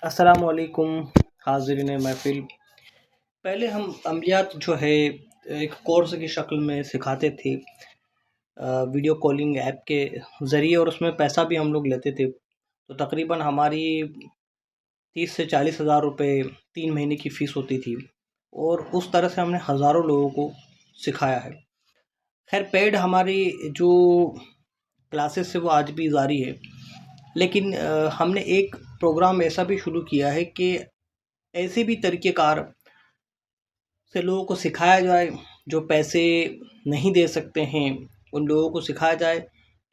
السلام علیکم حاضرین محفل۔ پہلے ہم عملیات جو ہے ایک کورس کی شکل میں سکھاتے تھے ویڈیو کالنگ ایپ کے ذریعے، اور اس میں پیسہ بھی ہم لوگ لیتے تھے۔ تو تقریباً ہماری 30 سے 40 ہزار روپے 3 مہینے کی فیس ہوتی تھی، اور اس طرح سے ہم نے ہزاروں لوگوں کو سکھایا ہے۔ خیر، پیڈ ہماری جو کلاسز سے وہ آج بھی جاری ہے، لیکن ہم نے ایک پروگرام ایسا بھی شروع کیا ہے کہ ایسے بھی طریقہ کار سے لوگوں کو سکھایا جائے جو پیسے نہیں دے سکتے ہیں، ان لوگوں کو سکھایا جائے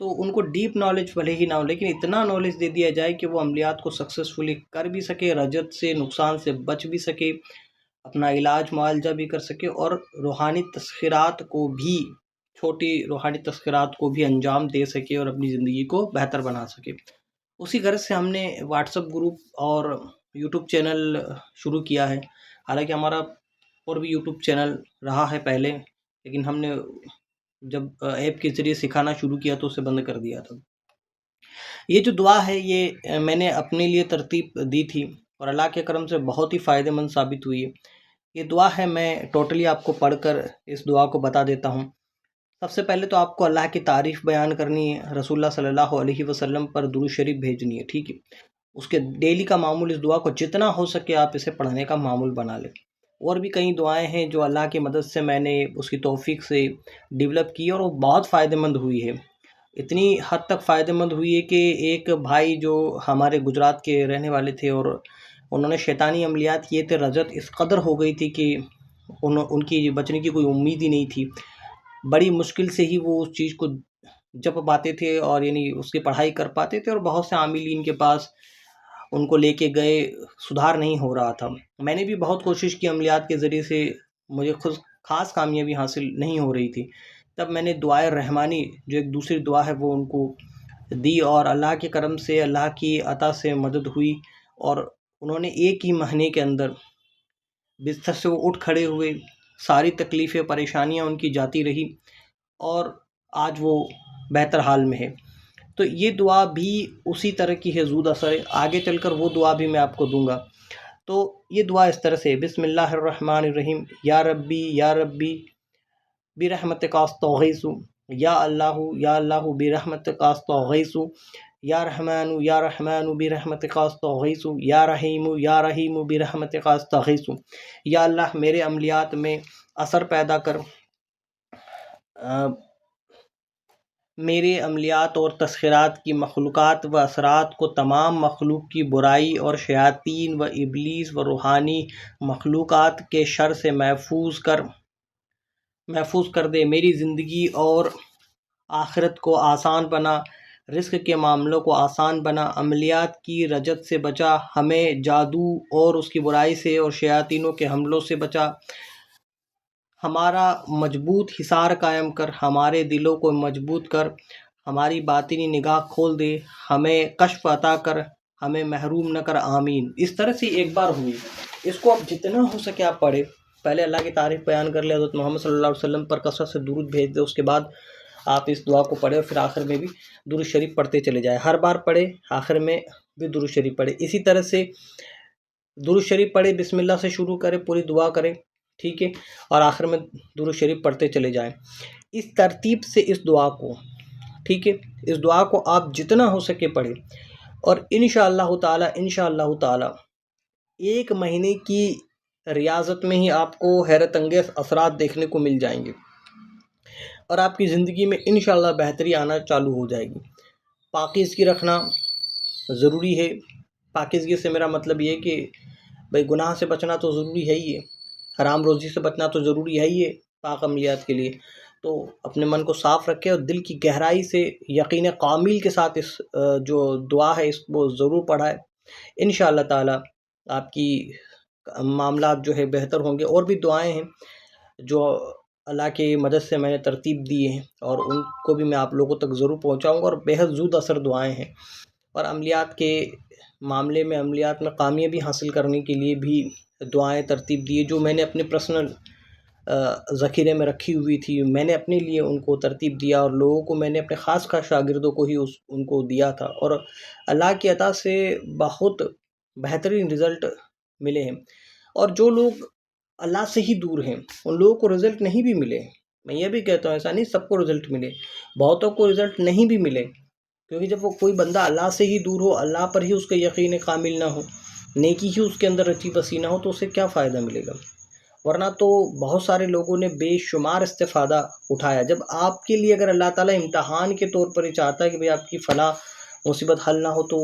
تو ان کو ڈیپ نالج بھلے ہی نہ ہو، لیکن اتنا نالج دے دیا جائے کہ وہ عملیات کو سکسیسفلی کر بھی سکے، رجت سے نقصان سے بچ بھی سکے، اپنا علاج معالجہ بھی کر سکے، اور روحانی تسخیرات کو بھی، چھوٹی روحانی تسخیرات کو بھی انجام دے سکے اور اپنی زندگی کو بہتر بنا سکے۔ اسی غرض سے ہم نے واٹس ایپ گروپ اور یوٹیوب چینل شروع کیا ہے۔ حالانکہ ہمارا اور بھی یوٹیوب چینل رہا ہے پہلے، لیکن ہم نے جب ایپ کے ذریعے سکھانا شروع کیا تو اسے بند کر دیا تھا۔ یہ جو دعا ہے یہ میں نے اپنے لیے ترتیب دی تھی، اور اللہ کے کرم سے بہت ہی فائدہ مند ثابت ہوئی ہے۔ یہ دعا ہے، میں ٹوٹلی آپ کو پڑھ کر اس دعا کو بتا دیتا ہوں۔ سب سے پہلے تو آپ کو اللہ کی تعریف بیان کرنی ہے، رسول اللہ صلی اللہ علیہ وسلم پر درود شریف بھیجنی ہے، ٹھیک ہے۔ اس کے ڈیلی کا معمول، اس دعا کو جتنا ہو سکے آپ اسے پڑھنے کا معمول بنا لیں۔ اور بھی کئی دعائیں ہیں جو اللہ کی مدد سے میں نے اس کی توفیق سے ڈیولپ کی، اور وہ بہت فائدہ مند ہوئی ہے۔ اتنی حد تک فائدہ مند ہوئی ہے کہ ایک بھائی جو ہمارے گجرات کے رہنے والے تھے، اور انہوں نے شیطانی عملیات کیے تھے، رجت اس قدر ہو گئی تھی کہ ان کی بچنے کی کوئی امید ہی نہیں تھی۔ بڑی مشکل سے ہی وہ اس چیز کو جپ پاتے تھے، اور یعنی اس کی پڑھائی کر پاتے تھے، اور بہت سے عاملین کے پاس ان کو لے کے گئے، سدھار نہیں ہو رہا تھا۔ میں نے بھی بہت کوشش کی، عملیات کے ذریعے سے مجھے خود خاص کامیابی حاصل نہیں ہو رہی تھی۔ تب میں نے دعائے رحمانی جو ایک دوسری دعا ہے وہ ان کو دی، اور اللہ کے کرم سے، اللہ کی عطا سے مدد ہوئی، اور انہوں نے ایک ہی مہینے کے اندر بستر سے وہ اٹھ کھڑے ہوئے، ساری تکلیفیں پریشانیاں ان کی جاتی رہی، اور آج وہ بہتر حال میں ہے۔ تو یہ دعا بھی اسی طرح کی ہے، زود اثر ہے۔ آگے چل کر وہ دعا بھی میں آپ کو دوں گا۔ تو یہ دعا اس طرح سے، بسم اللہ الرحمن الرحیم، یا ربی برحمتک استغیث، یا اللہ برحمتک استغیث، یا رحمن برحمتک استغیث، یا رحیم برحمتک استغیث۔ یا اللہ میرے عملیات میں اثر پیدا کر، میرے عملیات اور تسخیرات کی مخلوقات و اثرات کو تمام مخلوق کی برائی اور شیاطین و ابلیس و روحانی مخلوقات کے شر سے محفوظ کر دے۔ میری زندگی اور آخرت کو آسان بنا، رزق کے معاملوں کو آسان بنا، عملیات کی رجت سے بچا، ہمیں جادو اور اس کی برائی سے اور شیاطینوں کے حملوں سے بچا، ہمارا مضبوط حصار قائم کر، ہمارے دلوں کو مضبوط کر، ہماری باطنی نگاہ کھول دے، ہمیں کشف عطا کر، ہمیں محروم نہ کر، آمین۔ اس طرح سے ایک بار ہوئی، اس کو اب جتنا ہو سکے آپ پڑھیں۔ پہلے اللہ کی تعریف بیان کر لیں، حضرت محمد صلی اللہ علیہ وسلم پر کثرت سے درود بھیج دیں، اس کے بعد آپ اس دعا کو پڑھیں، اور پھر آخر میں بھی درود شریف پڑھتے چلے جائیں۔ ہر بار پڑھیں، آخر میں بھی درود شریف پڑھیں۔ اسی طرح سے درود شریف پڑھیں، بسم اللہ سے شروع کریں، پوری دعا کریں، ٹھیک ہے، اور آخر میں درود شریف پڑھتے چلے جائیں۔ اس ترتیب سے اس دعا کو، ٹھیک ہے، اس دعا کو آپ جتنا ہو سکے پڑھیں، اور انشاءاللہ تعالی ایک مہینے کی ریاضت میں ہی آپ کو حیرت انگیز اثرات دیکھنے کو مل جائیں گے، اور آپ کی زندگی میں انشاءاللہ بہتری آنا چالو ہو جائے گی۔ پاکیزگی رکھنا ضروری ہے۔ پاکیزگی سے میرا مطلب یہ ہے کہ بھئی گناہ سے بچنا تو ضروری ہے ہی ہے، حرام روزی سے بچنا تو ضروری ہے ہی ہے پاک عملیات کے لیے۔ تو اپنے من کو صاف رکھے، اور دل کی گہرائی سے یقین کامل کے ساتھ اس جو دعا ہے اس کو ضرور پڑھائے۔ انشاءاللہ تعالی آپ کی معاملات جو ہے بہتر ہوں گے۔ اور بھی دعائیں ہیں جو اللہ کی مدد سے میں نے ترتیب دی ہیں، اور ان کو بھی میں آپ لوگوں تک ضرور پہنچاؤں گا، اور بہت زود اثر دعائیں ہیں۔ اور عملیات کے معاملے میں، عملیات میں کامیابی حاصل کرنے کے لیے بھی دعائیں ترتیب دی، جو میں نے اپنے پرسنل ذخیرے میں رکھی ہوئی تھی، میں نے اپنے لیے ان کو ترتیب دیا، اور لوگوں کو میں نے اپنے خاص شاگردوں کو ہی ان کو دیا تھا، اور اللہ کی عطا سے بہترین رزلٹ ملے ہیں، اور جو لوگ اللہ سے ہی دور ہیں ان لوگوں کو رزلٹ نہیں بھی ملے. میں یہ بھی کہتا ہوں ایسا نہیں سب کو رزلٹ ملے، بہتوں کو رزلٹ نہیں بھی ملے، کیونکہ جب وہ کوئی بندہ اللہ سے ہی دور ہو، اللہ پر ہی اس کا یقین کامل نہ ہو، نیکی ہی اس کے اندر رچی بسی نہ ہو، تو اسے کیا فائدہ ملے گا؟ ورنہ تو بہت سارے لوگوں نے بے شمار استفادہ اٹھایا. جب آپ کے لیے اگر اللہ تعالیٰ امتحان کے طور پر ہی چاہتا ہے کہ بھئی آپ کی فلاں مصیبت حل نہ ہو، تو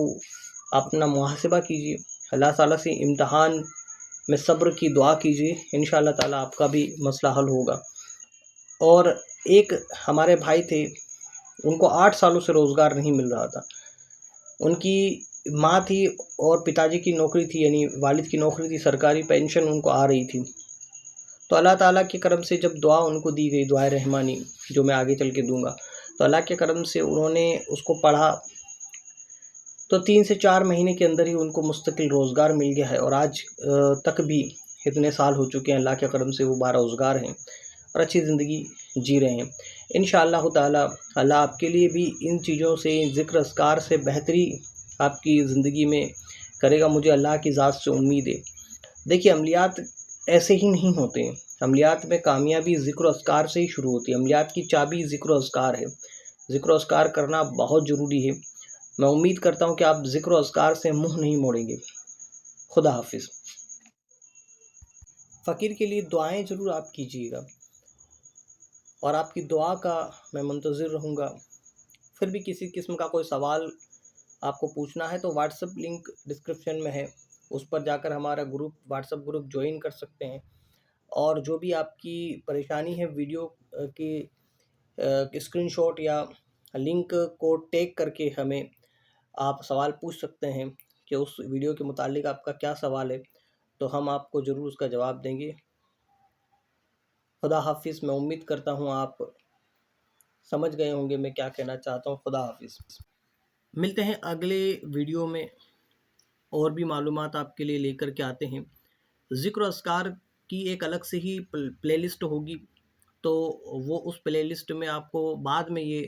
آپ اپنا محاسبہ کیجیے، اللہ تعالیٰ سے امتحان میں صبر کی دعا کیجیے، انشاءاللہ تعالیٰ آپ کا بھی مسئلہ حل ہوگا. اور ایک ہمارے بھائی تھے، ان کو 8 سالوں سے روزگار نہیں مل رہا تھا. ان کی ماں تھی اور پتا جی کی نوکری تھی، یعنی والد کی نوکری تھی، سرکاری پینشن ان کو آ رہی تھی. تو اللہ تعالیٰ کے کرم سے جب دعا ان کو دی گئی، دعائے رحمانی جو میں آگے چل کے دوں گا، تو اللہ کے کرم سے انہوں نے اس کو پڑھا، تو 3 سے 4 مہینے کے اندر ہی ان کو مستقل روزگار مل گیا ہے، اور آج تک بھی اتنے سال ہو چکے ہیں، اللہ کے کرم سے وہ باروزگار ہیں اور اچھی زندگی جی رہے ہیں. انشاءاللہ تعالی اللہ آپ کے لیے بھی ان چیزوں سے، ذکر اذکار سے بہتری آپ کی زندگی میں کرے گا، مجھے اللہ کی ذات سے امید ہے. دیکھیے عملیات ایسے ہی نہیں ہوتے ہیں، عملیات میں کامیابی ذکر و اذکار سے ہی شروع ہوتی ہے. عملیات کی چابی ذکر و اذکار ہے، ذکر و اذکار کرنا بہت ضروری ہے. میں امید کرتا ہوں کہ آپ ذکر و اذکار سے منہ نہیں موڑیں گے. خدا حافظ. فقیر کے لیے دعائیں ضرور آپ کیجیے گا، اور آپ کی دعا کا میں منتظر رہوں گا. پھر بھی کسی قسم کا کوئی سوال آپ کو پوچھنا ہے تو واٹس ایپ لنک ڈسکرپشن میں ہے، اس پر جا کر ہمارا واٹس ایپ گروپ جوائن کر سکتے ہیں. اور جو بھی آپ کی پریشانی ہے، ویڈیو کی اسکرین شاٹ یا لنک کو ٹیگ کر کے ہمیں آپ سوال پوچھ سکتے ہیں کہ اس ویڈیو کے متعلق آپ کا کیا سوال ہے، تو ہم آپ کو ضرور اس کا جواب دیں گے. خدا حافظ. میں امید کرتا ہوں آپ سمجھ گئے ہوں گے میں کیا کہنا چاہتا ہوں. خدا حافظ. ملتے ہیں اگلے ویڈیو میں، اور بھی معلومات آپ کے لیے لے کر کے آتے ہیں. ذکر و اذکار کی ایک الگ سے ہی پلے لسٹ ہوگی، تو وہ اس پلے لسٹ میں آپ کو بعد میں یہ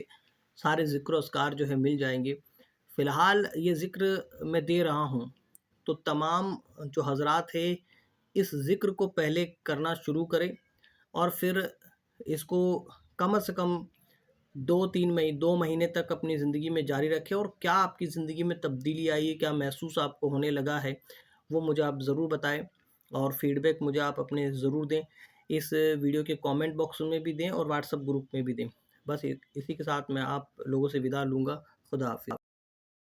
سارے ذکر و اذکار جو ہے مل جائیں گے. فی الحال یہ ذکر میں دے رہا ہوں، تو تمام جو حضرات ہیں اس ذکر کو پہلے کرنا شروع کریں، اور پھر اس کو کم از کم 2 مہینے تک اپنی زندگی میں جاری رکھیں. اور کیا آپ کی زندگی میں تبدیلی آئی ہے، کیا محسوس آپ کو ہونے لگا ہے، وہ مجھے آپ ضرور بتائیں، اور فیڈ بیک مجھے آپ اپنے ضرور دیں. اس ویڈیو کے کامنٹ باکس میں بھی دیں اور واٹس ایپ گروپ میں بھی دیں. بس اسی کے ساتھ میں آپ لوگوں سے وداع لوں گا. خدا حافظ.